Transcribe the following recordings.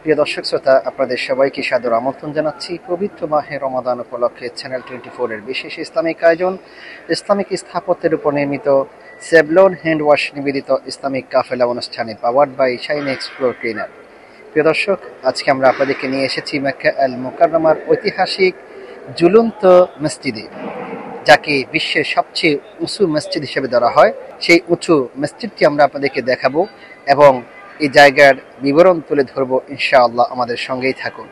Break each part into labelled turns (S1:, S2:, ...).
S1: প্রিয় দর্শক শ্রোতা, আপনাদের সবাইকে সাদর আমন্ত্রণ জানাচ্ছি পবিত্র মাহে রমাদান উপলক্ষে চ্যানেল 24 এর বিশেষ ইসলামিক আয়োজন ইসলামিক স্থাপত্যের উপর নির্মিত সেভলন হ্যান্ড ওয়াশ নিবেদিত ইসলামিক কাফেলা অনুষ্ঠানে powered by Shine Explore cleaner. প্রিয় দর্শক, আজকে আমরা আপনাদেরকে নিয়ে এসেছি মক্কা আল মুকাররমার ঐতিহাসিক ঝুলন্ত মসজিদে, যাকে বিশ্বের সবচেয়ে উঁচু মসজিদ হিসেবে ধরা হয়। সেই উঁচু মসজিদটি আমরা আপনাদেরকে দেখাবো এবং এই জায়গার বিবরণ তুলে ধরবো। ইনশাআল্লাহ আমাদের সঙ্গেই থাকুন।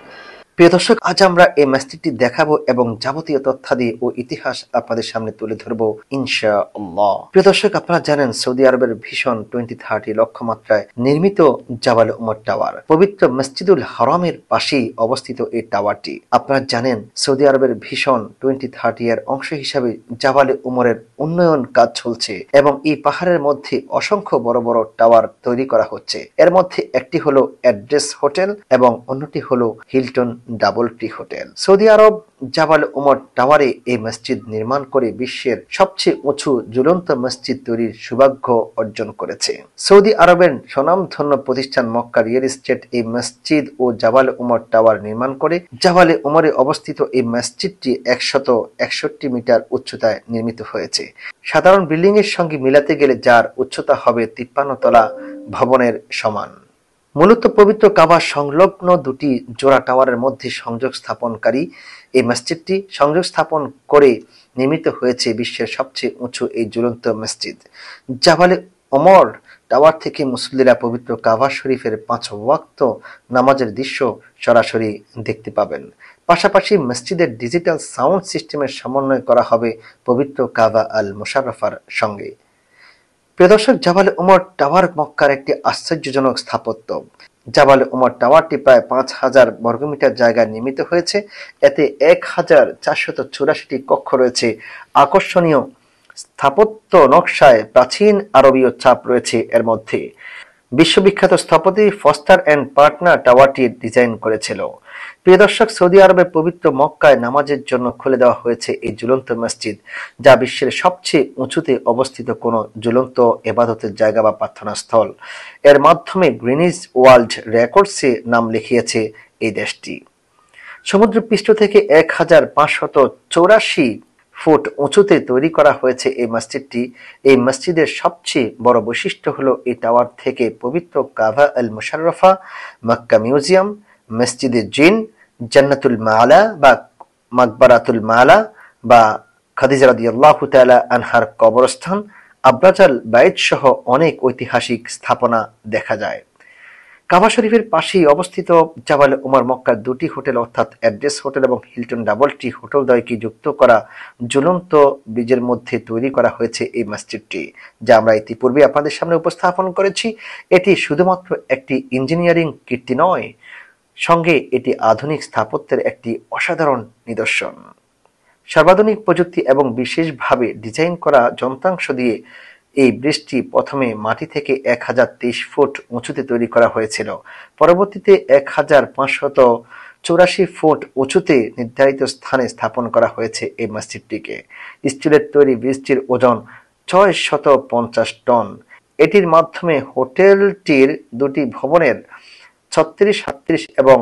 S1: প্রিয় দর্শক, আজ আমরা এই মসজিদটি দেখাবো এবং যাবতীয় তথ্যাদি ও ইতিহাস আপনাদের সামনে তুলে ধরবো ইনশাআল্লাহ। প্রিয় দর্শক, আপনারা জানেন সৌদি আরবের ভীষণ 2030 লক্ষ্যমাত্রায় নির্মিত জাবাল উমর টাওয়ার পবিত্র মসজিদুল হারামের পাশেই অবস্থিত। এই টাওয়ারটি আপনারা জানেন সৌদি আরবের ভীষণ 2030 এর অংশ হিসাবে জাবালে উমরের উন্নয়ন কাজ চলছে এবং এই পাহাড়ের মধ্যে অসংখ্য বড় বড় টাওয়ার তৈরি করা হচ্ছে। এর মধ্যে একটি হলো অ্যাড্রেস হোটেল এবং অন্যটি হলো হিলটন ডাবল ট্রি হোটেল। সৌদি আরব জাবাল উমর টাওয়ারে এই মসজিদ নির্মাণ করে বিশ্বের সবচেয়ে উঁচু ঝুলন্ত মসজিদ তৈরির সৌভাগ্য অর্জন করেছে। সৌদি আরবের স্বনামধন্য প্রতিষ্ঠান মক্কা রিয়েল এস্টেট এই মসজিদ ও জাবাল উমর টাওয়ার নির্মাণ করে। জাবালে উমরে অবস্থিত এই মসজিদটি 161 মিটার উচ্চতায় নির্মিত হয়েছে। সাধারণ বিল্ডিং এর সঙ্গে মিলাতে গেলে যার উচ্চতা হবে 53 তলা ভবনের সমান। মূলত পবিত্র কাবা সংলগ্ন দুটি জোড়া টাওয়ারের মধ্যে সংযোগ স্থাপনকারী এই মসজিদটি সংযোগ স্থাপন করে নির্মিত হয়েছে বিশ্বের সবচেয়ে উঁচু এই ঝুলন্ত মসজিদ। জাবালে ওমর টাওয়ার থেকে মুসল্লিরা পবিত্র কাবা শরীফের 5 ওয়াক্ত নামাজের দৃশ্য সরাসরি দেখতে পাবেন। পাশাপাশি মসজিদের ডিজিটাল সাউন্ড সিস্টেমের সমন্বয় করা হবে পবিত্র কাবা আল মুশাররফার সঙ্গে। প্রিয় দর্শক, জাবালে উমর টাওয়ার মক্কার একটি আশ্চর্যজনক স্থাপত্য। জাবালে উমর টাওয়ারটি প্রায় 5000 বর্গমিটার জায়গায় নির্মিত হয়েছে। এতে 1484টি কক্ষ রয়েছে। আকর্ষণীয় স্থাপত্য নকশায় প্রাচীন আরবীয় ছাপ রয়েছে এর মধ্যে। বিশ্ববিখ্যাত স্থপতি ফস্টার অ্যান্ড পার্টনার টাওয়ারটি ডিজাইন করেছিল। প্রিয় দর্শক, সৌদি আরবের পবিত্র মক্কায় নামাজের জন্য খুলে দেওয়া হয়েছে এই ঝুলন্ত মসজিদ, যা বিশ্বের সবচেয়ে উঁচুতে অবস্থিত কোনো ঝুলন্ত ইবাদতের জায়গা বা প্রার্থনা স্থল। এর মাধ্যমে গ্রিনিজ ওয়ার্ল্ড রেকর্ডসে নাম লিখিয়েছে এই দেশটি। সমুদ্রপৃষ্ঠ থেকে 1584 ফুট উঁচুতে তৈরি করা হয়েছে এই মসজিদটি। এই মসজিদের সবচেয়ে বড় বৈশিষ্ট্য হলো এই টাওয়ার থেকে পবিত্র কাবা আল মুশাররফা, মক্কা মিউজিয়াম, মসজিদে জিন, জান্নাতুল মালা বা মাকবারাতুল মালা বা খাদিজা রাদিয়াল্লাহু তাআলা আনহার কবরস্থান, আব্রাজাল বাইত সহ অনেক ঐতিহাসিক স্থাপনা দেখা যায়। কাবা শরীফের পাশেই অবস্থিত জাবালে উমর মক্কার দুটি হোটেল অর্থাৎ অ্যাড্রেস হোটেল এবং হিলটন ডাবল ট্রি হোটেলদ্বয়কে যুক্ত করা ঝুলন্ত ব্রিজের মধ্যে তৈরি করা হয়েছে এই মসজিদটি, যা আমরা ইতিপূর্বে আপনাদের সামনে উপস্থাপন করেছি। এটি শুধুমাত্র একটি ইঞ্জিনিয়ারিং কীর্তি নয়, সঙ্গে এটি আধুনিক স্থাপত্যের একটি অসাধারণ নিদর্শন। সর্বাধুনিক প্রযুক্তি এবং বিশেষভাবে ডিজাইন করা যন্ত্রাংশ দিয়ে এই ব্রিজটি প্রথমে মাটি থেকে 1023 ফুট উঁচুতে তৈরি করা হয়েছিল। পরবর্তীতে 1584 ফুট উঁচুতে নির্ধারিত স্থানে স্থাপন করা হয়েছে এই মসজিদটিকে। স্টিলের তৈরি ব্রিজটির ওজন 650 টন। এটির মাধ্যমে হোটেলটির দুটি ভবনের 36, 37 এবং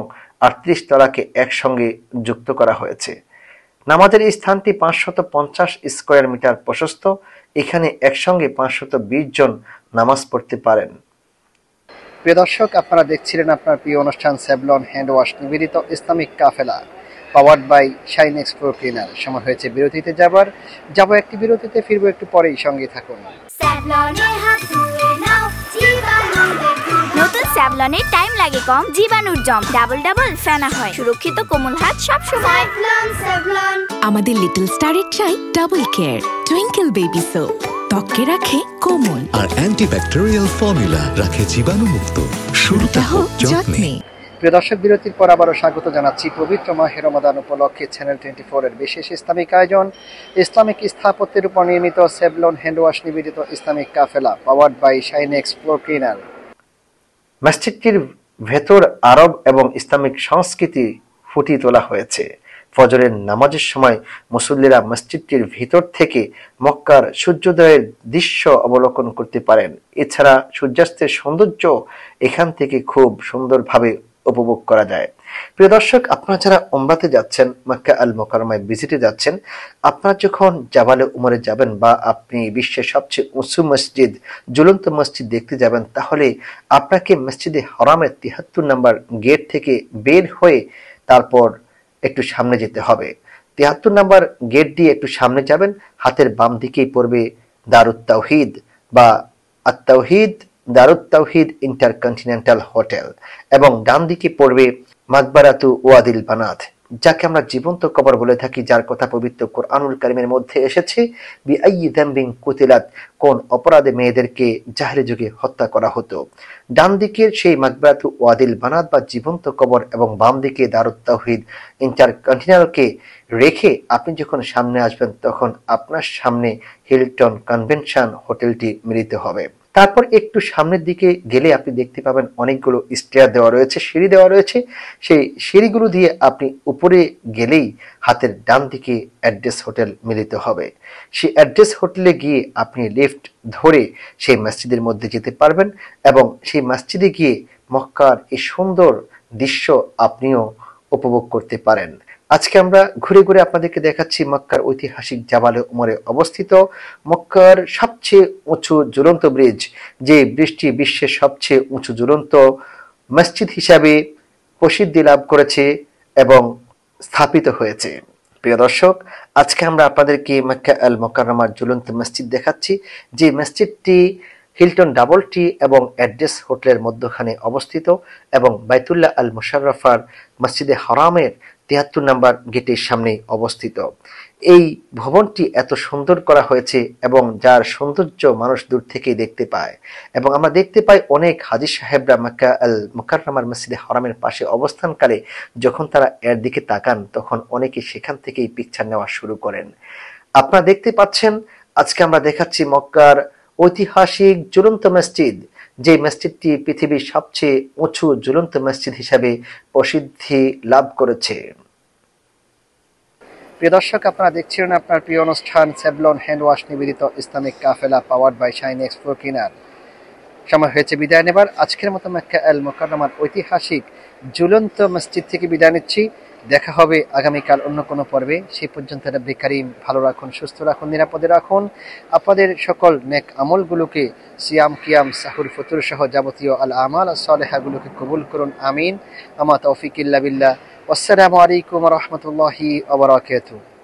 S1: 38 তলাকে একসঙ্গে যুক্ত করা হয়েছে। নামাজের এই স্থানটি 550 স্কয়ার মিটার প্রশস্ত। এখানে একসঙ্গে 520 জন নামাজ পড়তে পারেন। প্রিয় দর্শক, আপনারা দেখছিলেন আপনার প্রিয় অনুষ্ঠান সেভলন হ্যান্ড ওয়াশ নিবেদিত ইসলামিক কাফেলা powered by Shine Explore cleaner. সময় হয়েছে বিরতিতে যাবো একটি বিরতিতে, ফিরবো একটু পরেই, সঙ্গে থাকুন।
S2: নতুন স্যাভলনের টাইম লাগে কম, জীবাণুর জম ডাবল ডাবল ফেনা হয়, সুরক্ষিত কোমল হাত সব সময়।
S3: আমাদের লিটল স্টারের চাই double care twinkle baby soap, ত্বকে রাখে কোমল
S4: আর অ্যান্টিব্যাকটেরিয়াল ফর্মুলা রাখে জীবাণু মুক্ত। শুরুটা হোক যত্নে।
S1: প্রিয় দর্শক, বিরতির পর আবারও স্বাগত জানাচ্ছি পবিত্র মাহে রমাদান উপলক্ষে চ্যানেল 24 এর বিশেষ ইসলামিক আয়োজন ইসলামিক স্থাপত্যের উপর নির্মিত সেভলন হ্যান্ড ওয়াশ নিবেদিত ইসলামিক কাফেলা powered by Shine Explore cleaner. মসজিদটির ভেতর আরব এবং ইসলামিক সংস্কৃতি ফুটিয়ে তোলা হয়েছে। ফজরের নামাজের সময় মুসল্লিরা মসজিদটির ভিতর থেকে মক্কার সূর্যোদয়ের দৃশ্য অবলোকন করতে পারেন। এছাড়া সূর্যাস্তের সৌন্দর্য এখান থেকে খুব সুন্দরভাবে উপভোগ করা যায়। প্রিয় দর্শক, আপনারা যারা উমরাতে যাচ্ছেন, মক্কা আল মুকাররমায় ভিজিটে যাচ্ছেন, আপনারা যখন জাবালে উমরে যাবেন বা আপনি বিশ্বের সবচেয়ে উঁচু মসজিদ, ঝুলন্ত মসজিদ দেখতে যাবেন, তাহলে আপনাকে মসজিদে হারামের ৭৩ নম্বর গেট থেকে বের হয়ে তারপর একটু সামনে যেতে হবে। ৭৩ নম্বর গেট দিয়ে একটু সামনে যাবেন, হাতের বাম দিকেই পড়বে দারুত তাওহীদ বা আত-তাওহীদ দারুত তাওহীদ ইন্টারকন্টিনেন্টাল হোটেল, এবং ডান দিকে পড়বে মাকবারাতু ওয়াদিল বানাত, যাকে আমরা জীবন্ত কবর বলে থাকি, যার কথা পবিত্র কোরআনুল কারীমের মধ্যে এসেছে, বিআইয়ি যামবিন কুতিলাত, কোন অপরাধে মেয়েদেরকে জাহেলি যুগে হত্যা করা হতো। ডান দিকের সেই মাকবারাতু ওয়াদিল বানাত বা জীবন্ত কবর এবং বাম দিকে দারুত তাওহীদ ইন্টারকন্টিনেন্টালকে রেখে আপনি যখন সামনে আসবেন, তখন আপনার সামনে হিলটন কনভেনশন হোটেলটি মিলিত হবে। তারপর একটু সামনের দিকে গেলে আপনি দেখতে পাবেন অনেকগুলো স্টেয়ার দেওয়া রয়েছে, সিঁড়ি দেওয়া রয়েছে। সেই সিঁড়িগুলো দিয়ে আপনি উপরে গেলেই হাতের ডান দিকে অ্যাড্রেস হোটেল মিলিত হবে। সেই অ্যাড্রেস হোটেলে গিয়ে আপনি লিফট ধরে সেই মসজিদের মধ্যে যেতে পারবেন এবং সেই মসজিদে গিয়ে মক্কার এই সুন্দর দৃশ্য আপনিও উপভোগ করতে পারেন। আজকে আমরা ঘুরে ঘুরে আপনাদেরকে দেখাচ্ছি মক্কার ঐতিহাসিক জাবালে উমরে অবস্থিত মক্কার সবচেয়ে উঁচু ঝুলন্ত ব্রিজ, যে ব্রিজটি বিশ্বের সবচেয়ে উঁচু ঝুলন্ত মসজিদ হিসাবে প্রসিদ্ধি লাভ করেছে এবং স্থাপিত হয়েছে। প্রিয় দর্শক, আজকে আমরা আপনাদেরকে মক্কা আল মুকাররমার ঝুলন্ত মসজিদ দেখাচ্ছি, যে মসজিদটি হিলটন ডাবল টি এবং অ্যাড্রেস হোটেলের মধ্যখানে অবস্থিত এবং বাইতুল্লাহ আল মুশাররফার মসজিদে হারামের ৭৩ নম্বর গেটের সামনে অবস্থিত। এই ভবনটি এত সুন্দর করা হয়েছে এবং যার সৌন্দর্য মানুষ দূর থেকেই দেখতে পায়, এবং আমরা দেখতে পাই অনেক হাজী সাহেবরা মক্কা আল মুকাররমার মসজিদে হারামের পাশে অবস্থানকালে যখন তারা এর দিকে তাকান, তখন অনেকে সেখান থেকেই পিকচার নেওয়া শুরু করেন। আপনারা দেখতে পাচ্ছেন আজকে আমরা দেখাচ্ছি মক্কার ঐতিহাসিক ঝুলন্ত মসজিদ, যে মসজিদটি পৃথিবীর সবচেয়ে উঁচু ঝুলন্ত মসজিদ হিসাবে প্রসিদ্ধি লাভ করেছে। প্রিয় দর্শক, আপনারা দেখছিলেন আপনার প্রিয় অনুষ্ঠান সেভলন হ্যান্ড ওয়াশ নিবেদিত ইসলামিক কাফেলা পাওয়ার্ড বাই শাইন এক্সপ্লো ক্লিনার। সময় হয়েছে বিদায় নেবার। আজকের মতো মক্কা আল মুকাররমার ঐতিহাসিক ঝুলন্ত মসজিদ থেকে বিদায় নিচ্ছি। দেখা হবে আগামীকাল অন্য কোনো পর্বে। সেই পর্যন্ত রব্বি কারীম ভালো রাখুন, সুস্থ রাখুন, নিরাপদে রাখুন। আপনাদের সকল নেক আমলগুলোকে, সিয়াম কিয়াম সাহুর ফতুর সহ যাবতীয় আল আমাল সালেহাগুলোকে কবুল করুন, আমিন। আমা তৌফিক ইল্লা বিল্লাহ। আসসালামু আলাইকুম ওয়া রাহমাতুল্লাহি ওয়া বারাকাতুহু।